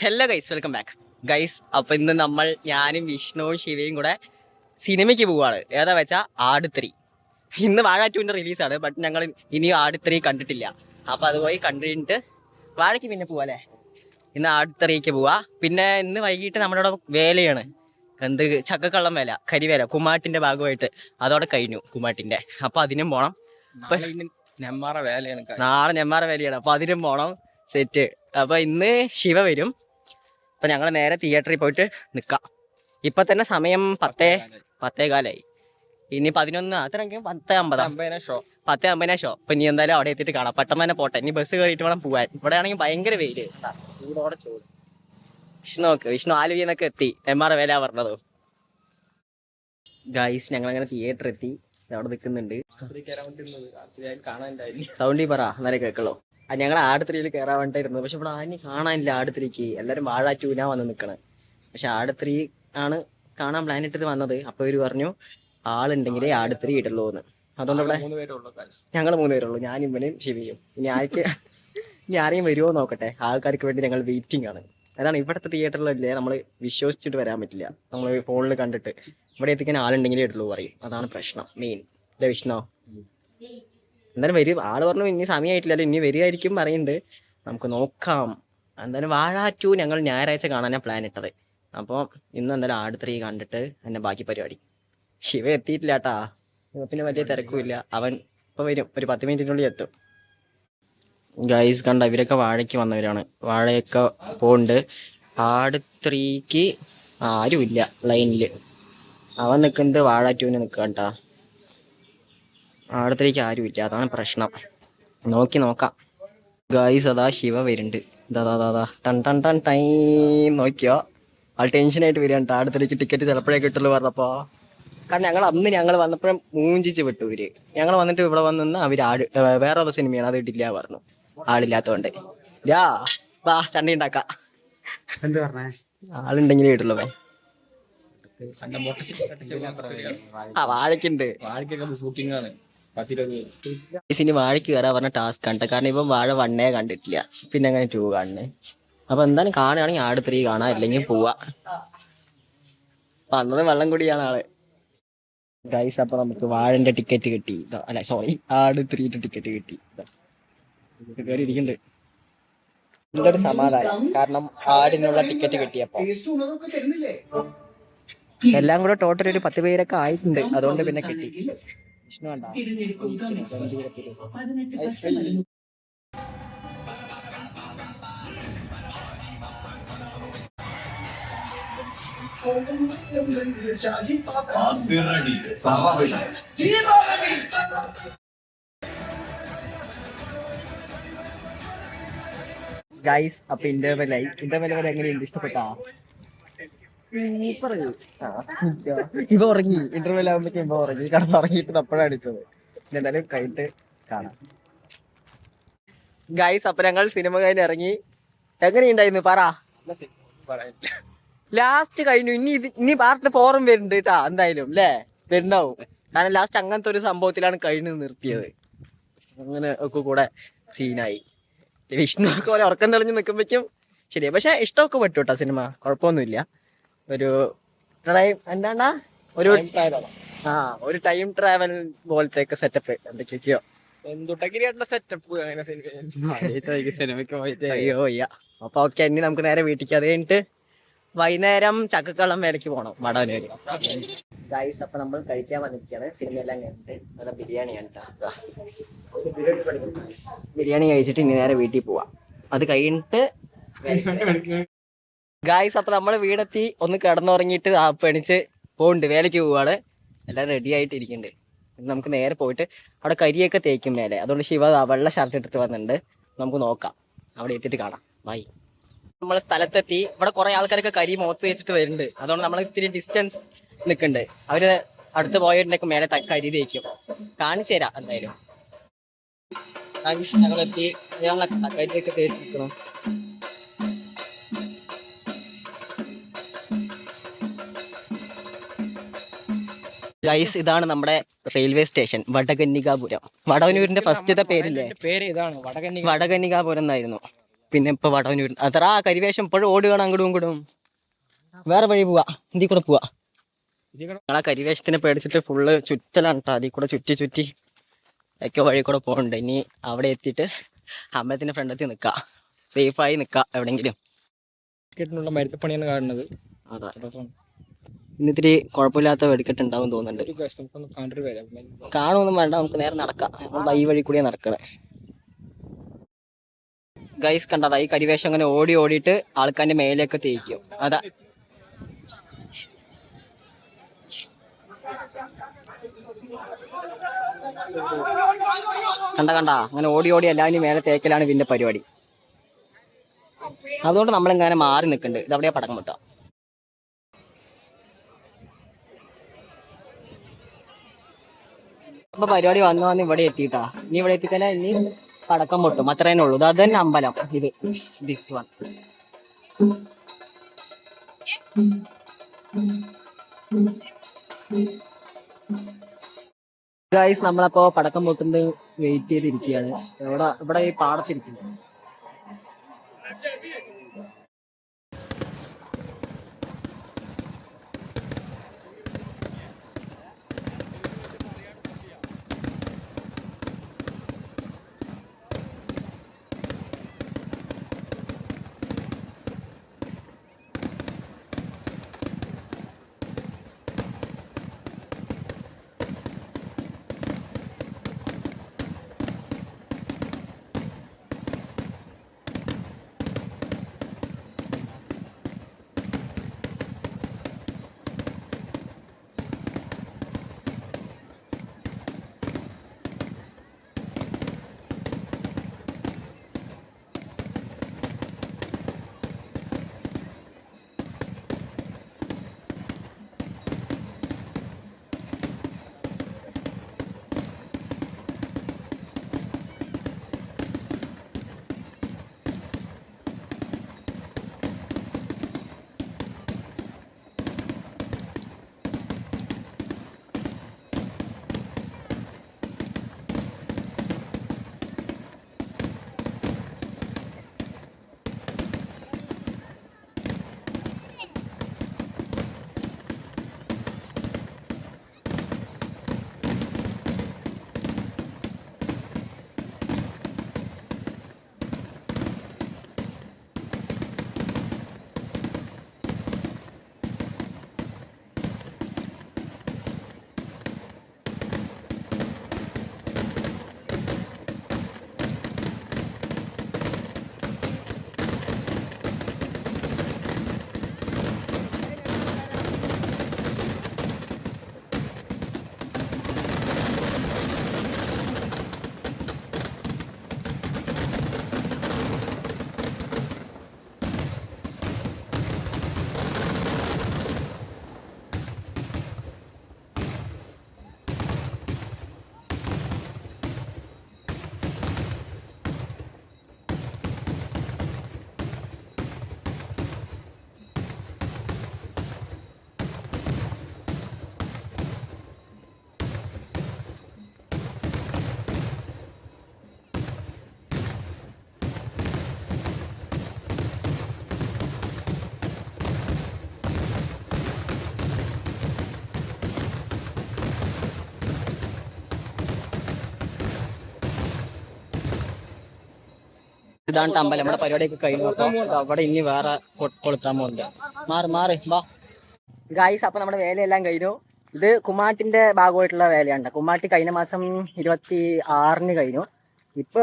Hello guys, welcome back guys. അപ്പോൾ ഇന്ന് ഞാനും വിഷ്ണുവും ശിവയും കൂടെ സിനിമയ്ക്ക് പോവുകയാണ്. ഏതാ വെച്ചാൽ ആട് 3. ഇന്ന് വാഴ 2 റിലീസാണ്. ബട്ട് ഞങ്ങൾ ഇനിയും ആട് 3 കണ്ടിട്ടില്ല. അപ്പോൾ അത് പോയി കണ്ടിട്ട് വാഴയ്ക്ക് പിന്നെ പോവാല്ലേ. ഇന്ന് ആട് 3ക്ക് പോവാ. പിന്നെ ഇന്ന് വൈകിട്ട് നമ്മുടെ ഇവിടെ വേലയാണ്. ചക്കക്കള്ളം വേല, കരിവേല, കുമ്മാട്ടിൻ്റെ ഭാഗമായിട്ട് അതോടെ കഴിഞ്ഞു കുമ്മാട്ടിൻ്റെ. അപ്പോൾ അതിനും പോകണം. നാളെ നെമ്മാറ വേലയാണ്. അപ്പോൾ അതിനും പോകണം. സെറ്റ്. അപ്പോൾ ഇന്ന് ശിവ വരും. അപ്പോൾ ഞങ്ങൾ നേരെ തിയേറ്ററിൽ പോയിട്ട് നിൽക്കാം. ഇപ്പം തന്നെ സമയം 10:15. ഇനി 11 അത്രയെങ്കിലും 10:50 ഷോ. അപ്പം ഇനി എന്തായാലും അവിടെ എത്തിയിട്ട് കാണാം. പെട്ടെന്ന് തന്നെ പോട്ടെ. ഇനി ബസ് കയറിയിട്ട് വേണം പോകാൻ. ഇവിടെ ആണെങ്കിൽ ഭയങ്കര വെയില്, ചൂടോടെ ചൂട്. വിഷ്ണു ആലുവിന്നൊക്കെ എത്തി. നെമ്മാറ വേല പറഞ്ഞത്. ഗൈസ്, ഞങ്ങളങ്ങനെ തിയേറ്റർ എത്തി. അവിടെ നിൽക്കുന്നുണ്ട്. സൗണ്ടി പറ, എന്നാലേ കേൾക്കുള്ളൂ. ഞങ്ങൾ ആട് 3 കയറാൻ വേണ്ടിയിരുന്നത്. പക്ഷെ ഇവിടെ ആരും കാണാനില്ല. ആട് 3 എല്ലാവരും വാഴ 2 വന്ന് നിൽക്കണേ. പക്ഷെ ആട് 3 ആണ് കാണാൻ പ്ലാൻ ഇട്ടിട്ട് വന്നത്. അപ്പോൾ ഇവർ പറഞ്ഞു ആളുണ്ടെങ്കിലേ ആട് 3 ഇടുള്ളൂ എന്ന്. അതുകൊണ്ട് ഇവിടെ ഞങ്ങൾ 3 പേരുള്ളൂ, ഞാനും ഇവനും ശിവയും. ഇനി ആരെയും വരുമോ നോക്കട്ടെ. ആൾക്കാർക്ക് വേണ്ടി ഞങ്ങൾ വെയിറ്റിംഗ് ആണ്. അതാണ് ഇവിടുത്തെ തിയേറ്ററിലല്ലേ നമ്മൾ വിശ്വസിച്ചിട്ട് വരാൻ പറ്റില്ല. നമ്മൾ ഫോണിൽ കണ്ടിട്ട് ഇവിടെ എത്തിക്കാൻ ആളുണ്ടെങ്കിലേ ഇടുള്ളൂ പറയും. അതാണ് പ്രശ്നം മെയിൻ. അല്ലേ വിഷ്ണു? എന്തായാലും വരും. ആള് പറഞ്ഞു ഇനി സമയമായിട്ടില്ലല്ലോ, ഇനി വരുമായിരിക്കും പറയുന്നുണ്ട്. നമുക്ക് നോക്കാം. എന്തായാലും വാഴ 2 ഞങ്ങൾ ഞായറാഴ്ച കാണാനാണ് പ്ലാൻ ഇട്ടത്. അപ്പോൾ ഇന്ന് എന്തായാലും ആട് 3 കണ്ടിട്ട് എന്നെ ബാക്കി പരിപാടി. ശിവ എത്തിയിട്ടില്ല കേട്ടാ. പിന്നെ വലിയ തിരക്കുമില്ല. അവൻ ഇപ്പോൾ വരും. ഒരു 10 മിനിറ്റിനുള്ളിൽ എത്തും. ഗൈസ് കണ്ട, ഇവരൊക്കെ വാഴയ്ക്ക് വന്നവരാണ്. വാഴയൊക്കെ പോകുന്നുണ്ട്. ആട് 3ക്ക് ആരുമില്ല ലൈനിൽ. അവൻ നിൽക്കുന്നത് വാഴ 2 നിൽക്കുക കേട്ടാ. ആട് 3ക്ക് ആരുമില്ല, അതാണ് പ്രശ്നം. നോക്കാം. ഗൈസ് അതാ ശിവ വരുന്നുണ്ട്. ഇതാ ടൺ ടൺ ടൺ ടൈം. നോക്കിയോ, ആൾ ടെൻഷനായിട്ട് വരികയാണ്. ആട് 3ക്ക് ടിക്കറ്റ് ചിലപ്പോഴേ കിട്ടുള്ളൂ പറഞ്ഞപ്പോൾ. കാരണം ഞങ്ങൾ വന്നപ്പോഴും മൂഞ്ചിച്ച് വിട്ടു ഇവര്. ഞങ്ങൾ വന്നിട്ട് ഇവിടെ വന്ന് അവർ വേറെ ഏതോ സിനിമയാണ്, അത് ഇട്ടില്ല പറഞ്ഞു. ആളില്ലാത്തതുകൊണ്ട് വാ ചണ്ട ഉണ്ടാക്കാം. ആളുണ്ടെങ്കിലേ ഇട്ടുള്ളൂ. വാഴക്കുണ്ട്. ഇനി വാഴയ്ക്ക് കയറാൻ പറഞ്ഞ ടാസ്ക് കണ്ട. കാരണം ഇപ്പം വാഴ 1 കണ്ടിട്ടില്ല, പിന്നെ അങ്ങനെ 2 കാണണേ. അപ്പൊ എന്തായാലും കാണുകയാണെങ്കിൽ ആട് 3 കാണാം, അല്ലെങ്കിൽ പോവാ. വന്നത് വെള്ളം കൂടിയാണ് ആള്. ഗൈസ് അപ്പൊ നമുക്ക് വാഴന്റെ ടിക്കറ്റ് കിട്ടി. അല്ല സോറി, ആട് 3ന്റെ ടിക്കറ്റ് കിട്ടി. കയറി ഇരിക്കുന്നുണ്ട്. നല്ലൊരു സമാധാനം, കാരണം ആടിനുള്ള ടിക്കറ്റ് കിട്ടിയപ്പോ. എല്ലാം കൂടെ ടോട്ടൽ ഒരു 10 പേരൊക്കെ ആയിട്ടുണ്ട്. അതുകൊണ്ട് പിന്നെ കിട്ടി. വിഷ്ണു കണ്ട ഗൈസ്. അപ്പൊ ഇന്റർവെൽ വരെ എങ്ങനെയുണ്ട്? ഇഷ്ടപ്പെട്ടാ? ഇവ ഉറങ്ങി. ഇന്റർവെൽ ആകുമ്പോഴേക്കും ഇവ ഉറങ്ങി. കിടന്നുറങ്ങിയിട്ട് അപ്പോഴാണ് അടിച്ചത്. എന്തായാലും കഴിഞ്ഞിട്ട് കാണാം. ഗൈസ് അപ്പൊ ഞങ്ങൾ സിനിമ കഴിഞ്ഞ് ഇറങ്ങി. എങ്ങനെയുണ്ടായിരുന്നു പറ? ലാസ്റ്റ് കഴിഞ്ഞു. ഇനി പാർട്ട് 4 വരുന്നുണ്ട് കേട്ടാ. എന്തായാലും അല്ലേ വരുന്നാവും. കാരണം ലാസ്റ്റ് അങ്ങനത്തെ ഒരു സംഭവത്തിലാണ് കഴിഞ്ഞ് നിർത്തിയത്. അങ്ങനെ ഒക്കെ കൂടെ സീനായി. വിഷ്ണു ഒക്കെ പോലെ ഉറക്കം തെളിഞ്ഞ് നിൽക്കുമ്പോഴേക്കും ശരിയാ. പക്ഷെ ഇഷ്ടമൊക്കെ പെട്ടു കേട്ടോ സിനിമ, കുഴപ്പമൊന്നുമില്ല. ഒരു എന്താണ്ടാ ഒരു ടൈം ട്രാവൽ പോലത്തെ സെറ്റപ്പ് എന്തൊക്കെയോ അയ്യോ അയ്യ. അപ്പൊ ഓക്കെ, ഇനി നമുക്ക് നേരെ വീട്ടിലേക്ക്. അത് കഴിഞ്ഞിട്ട് വൈകുന്നേരം ചക്കക്കള്ളം വേലയ്ക്ക് പോകണം മടവനൂര്. ഗൈസ് അപ്പൊ നമ്മൾ കഴിക്കാൻ വന്നിരിക്കുകയാണ്. സിനിമയെല്ലാം കഴിഞ്ഞിട്ട് നല്ല ബിരിയാണിയാണ്. ബിരിയാണി കഴിച്ചിട്ട് ഇനി നേരെ വീട്ടിൽ പോവാം. അത് കഴിഞ്ഞിട്ട് ഗായ്സ് അപ്പൊ നമ്മള് വീടെത്തി. ഒന്ന് കിടന്നുറങ്ങിയിട്ട് എണിച്ച് പോകുന്നുണ്ട്. വേലയ്ക്ക് പോവാണ്. എല്ലാം റെഡി ആയിട്ട് ഇരിക്കുന്നുണ്ട്. നമുക്ക് നേരെ പോയിട്ട് അവിടെ കരിയൊക്കെ തേക്കും മേലെ. അതുകൊണ്ട് ശിവ വെള്ള ഷർട്ട് എടുത്തിട്ട് വന്നിട്ടുണ്ട്. നമുക്ക് നോക്കാം, അവിടെ എത്തിയിട്ട് കാണാം. ബൈ. നമ്മള് സ്ഥലത്തെത്തി. ഇവിടെ കുറെ ആൾക്കാരൊക്കെ കരി മുഖത്ത് വെച്ചിട്ട് വരുന്നുണ്ട്. അതുകൊണ്ട് നമ്മൾ ഇത്തിരി ഡിസ്റ്റൻസ് നിൽക്കുന്നുണ്ട്. അവര് അടുത്ത് പോയതിൻ്റെയൊക്കെ മേലെ കരി തേക്കും. കാണിച്ചു തരാം എന്തായാലും. ഞങ്ങളെത്തി. കരിയൊക്കെ തേച്ച് നിൽക്കണം. ഗൈസ് ഇതാണ് നമ്മുടെ റെയിൽവേ സ്റ്റേഷൻ, വടകന്നികാപുരം. വടവന്നൂരിന്റെ ഫസ്റ്റത്തെ പേരില്ലേ, വടകന്നികാപുരം എന്നായിരുന്നു. പിന്നെ ഇപ്പൊ വടവന്നൂർ അത്ര കരിവേഷം ഇപ്പോഴും ഓടുകയാണ് അങ്ങോട്ടും ഇങ്ങോട്ടും. വേറെ വഴി പോവാ, ഇതിൽ കൂടെ പോവാ. ഞങ്ങളാ കരിവേഷത്തിനെ പേടിച്ചിട്ട് ഫുള്ള് ചുറ്റലാണ് കേട്ടോ. അതിൽ കൂടെ ചുറ്റി ചുറ്റി ഒക്കെ വഴി കൂടെ പോകുന്നുണ്ട്. ഇനി അവിടെ എത്തിയിട്ട് അമ്പലത്തിന്റെ ഫ്രണ്ടെത്തി നിൽക്കാം, സേഫായി നിൽക്കാം എവിടെയെങ്കിലും. മരുത്തപ്പണിയാണ് കാണുന്നത്. അതാ ഇന്നിത്തിരി കുഴപ്പമില്ലാത്ത വെടിക്കെട്ട് ഉണ്ടാവും തോന്നുന്നുണ്ട്. കാണുമൊന്നും വേണ്ട, നമുക്ക് നേരെ നടക്കാം. നമ്മൾ ഈ വഴി കൂടിയാണ് നടക്കണേ. ഗൈസ് കണ്ടതാ, ഈ കരിവേഷം അങ്ങനെ ഓടി ഓടിയിട്ട് ആൾക്കാരുടെ മേലേക്ക് തേക്കും. അതാ കണ്ട അങ്ങനെ ഓടി ഓടി എല്ലാവരും മേലെ തേക്കലാണ് ഇതിന്റെ പരിപാടി. അതുകൊണ്ട് നമ്മളിങ്ങനെ മാറി നിൽക്കുന്നുണ്ട്. ഇതവിടെയാ പടക്കം വിട്ടാ. അപ്പൊ പരിപാടി വന്നു ഇവിടെ എത്തിയിട്ടാ. ഇനി ഇവിടെ എത്തിക്കഴിഞ്ഞാൽ ഇനി പടക്കം പൊട്ടും, അത്ര തന്നെ ഉള്ളൂ. അത് തന്നെ അമ്പലം. ഇത് ദിസ് വൺ. ഗൈസ് നമ്മളപ്പോ പടക്കം പൊട്ടുന്നത് വെയിറ്റ് ചെയ്തിരിക്കുകയാണ്. ഇവിടെ ഈ പാടത്തിരിക്കുന്നു. ഇതാണ് അമ്പലം. നമ്മുടെ പരിപാടിയൊക്കെ കഴിഞ്ഞു. അപ്പൊ അവിടെ ഇനി വേറെ കൊളുത്താൻ പോകുന്നുണ്ട്. മാറി വാ ഗായ്സ്. അപ്പൊ നമ്മുടെ വേലയെല്ലാം കഴിഞ്ഞു. ഇത് കുമ്മാട്ടിന്റെ ഭാഗമായിട്ടുള്ള വേലയാണ്. കുമ്മാട്ടി കഴിഞ്ഞ മാസം 26-ന് കഴിഞ്ഞു. ഇപ്പൊ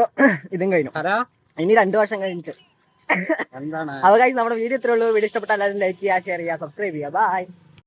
ഇതും കഴിഞ്ഞു. ഇനി 2 വർഷം കഴിഞ്ഞിട്ട് എന്താണ്. അപ്പൊ ഗായ്സ് നമ്മുടെ വീഡിയോ ഇത്രേ ഉള്ളൂ. വീഡിയോ ഇഷ്ടപ്പെട്ടാൽ എല്ലാവരും ലൈക്ക് ചെയ്യുക, ഷെയർ ചെയ്യുക, സബ്സ്ക്രൈബ് ചെയ്യുക. ബൈ.